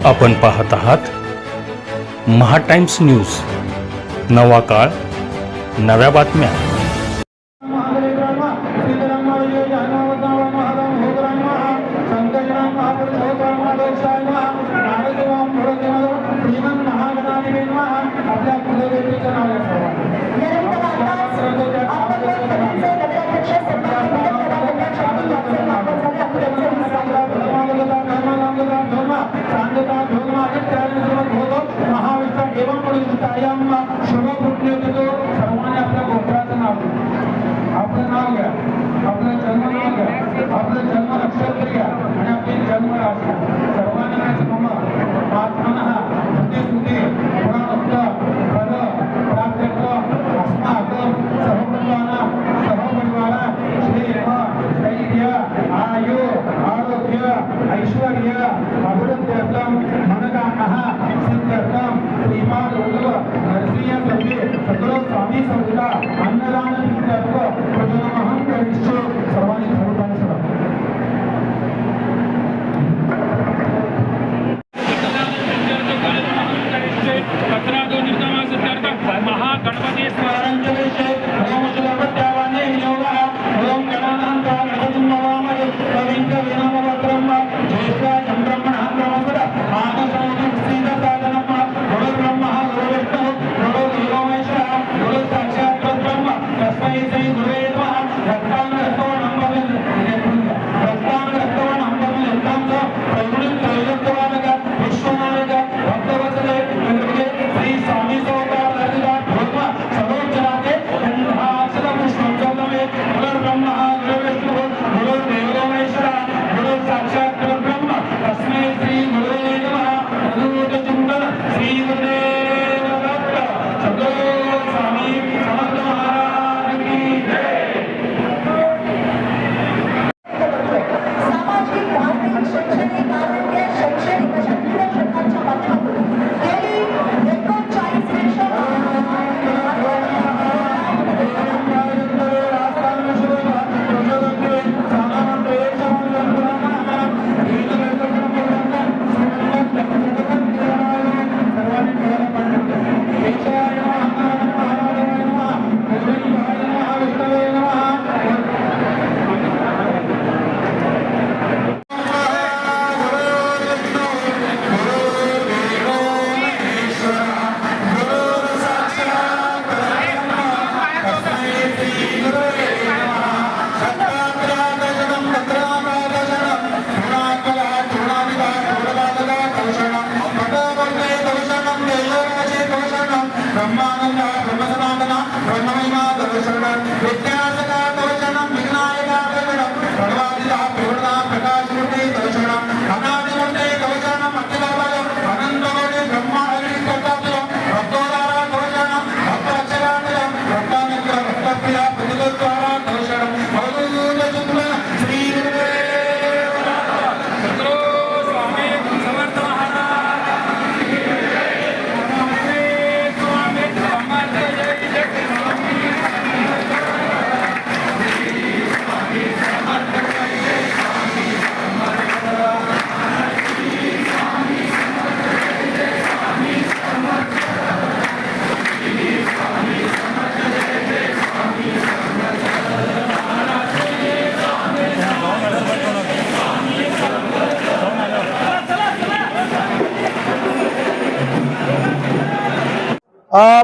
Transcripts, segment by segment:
आपण पाहत आहात महा टाइम्स न्यूज, नवा काळ, नव्या बातम्या। आपलं नाव घ्या, आपलं जन्म नाव घ्या, आपलं जन्म नक्षत्र घ्या आणि आपली जन्म राशी सर्वांनाच मम आत्मनः बुद्धिबुद्धी गुणवत्त फल प्राप्त्यर्थ अस्माकं सहकुटुंबानां सहपरिवार श्रेयः स्थैर्य आयु आरोग्य ऐश्वर्य अभिवृद्ध्यर्थं मनोकामः सिद्ध्यर्थं श्रीमान नरसिंह सभे सद्गुरु स्वामी समर्थ अन्नदान प्रजनमहं करिष्ये। सर्वांनी धरून महागणपती स्मरणांचे नमोजलपत्यावाने योगा ओम गणानां गणपतिमवामहे कविं कविनामवत्रं ज्येष्ठा ब्रह्मणः ब्रह्मपुर आनंदं सीदसाधनं गुरु ब्रह्मा गुरु विष्णु गुरु देवो महेश्वरः गुरु साक्षात् परब्रह्म तस्मै श्री गुरुवे नमः। रक्तांगरक्तवर्णं प्रगुणित त्रैलोक्यवानक विश्वनायक भक्तवत्सले श्री स्वामी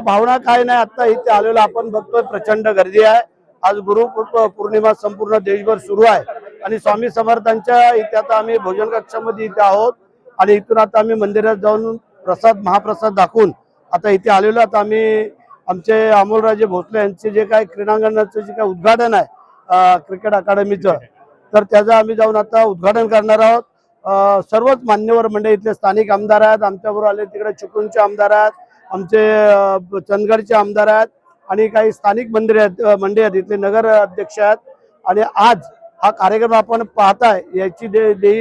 भावना काय नाही, आता इथे आलेलो आपण बघतोय प्रचंड गर्दी आहे। आज गुरु पौर्णिमा संपूर्ण देशभर सुरू आहे आणि स्वामी समर्थांच्या इथे आता आम्ही भोजन कक्षामध्ये इथे आहोत आणि इथून आता आम्ही मंदिरात जाऊन महाप्रसाद दाखवून आता इथे आलेलो। आता आम्ही आमचे अमोलराजे भोसले यांचे जे काय क्रीडांगणाचं जे काय उद्घाटन आहे क्रिकेट अकादमीचं, तर त्याचं आम्ही जाऊन आता उद्घाटन करणार आहोत। सर्वच मान्यवर मंडळी इथले स्थानिक आमदार आहेत, आमच्याबरोबर आले तिकडे चिपळूणचे आमदार आहेत, आमचे चंदगडचे आमदार आहेत आणि काही स्थानिक मंडळी आहेत, इथले नगर अध्यक्ष आहेत। आणि आज हा कार्यक्रम आपण पाहताय याची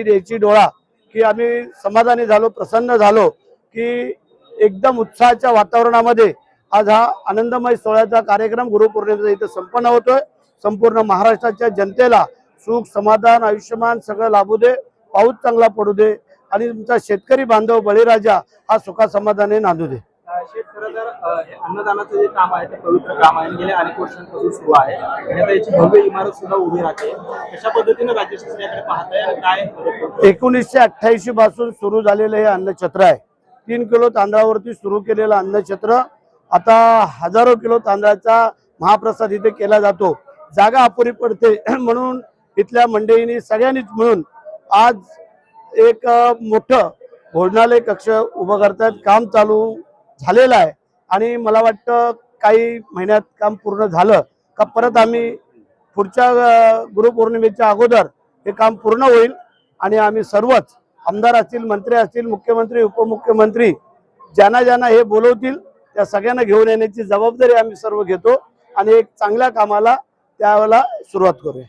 याची डोळा की आम्ही समाधानी झालो, प्रसन्न झालो की एकदम उत्साहाच्या वातावरणामध्ये आज हा आनंदमय सोहळ्याचा कार्यक्रम गुरुपौर्णिमेचा इथे संपन्न होतोय। संपूर्ण महाराष्ट्राच्या जनतेला सुख समाधान आयुष्यमान सगळं लाभू दे, पाऊस चांगला पडू दे आणि तुमचा शेतकरी बांधव बळीराजा हा सुखासमाधाने नांदू दे. खरं तर हे अन्नदानाचं जे काम आहे ते पवित्र काम आहे, गेल्या अनेक वर्षांपासून सुरू आहे आणि आता याची भव्य इमारत सुद्धा उभी राहते. कशा पद्धतीने राज्य शासन याकडे पाहत आहे आणि काय 1988 पासून सुरू झालेलं हे अन्नछत्र आहे. 3 किलो तांदळावरती सुरू केलेलं अन्नछत्र आता हजारो किलो तांदळाचा महाप्रसाद इथे केला जातो. जागा अपुरी पडते म्हणून इथल्या मंडळींनी सगळ्यांनीच मिळून आज एक मोठं भोजनालय कक्ष उभं करतात. काम चालू झालेलं आहे आणि मला वाटतं काही महिन्यात काम पूर्ण झालं का परत आम्ही पुढच्या गुरुपौर्णिमेच्या अगोदर हे काम पूर्ण होईल आणि आम्ही सर्वच आमदार असतील, मंत्री असतील, मुख्यमंत्री, उपमुख्यमंत्री ज्यांना हे बोलवतील त्या सगळ्यांना घेऊन येण्याची जबाबदारी आम्ही सर्व घेतो आणि एक चांगल्या कामाला त्यावेळेला सुरुवात करूया.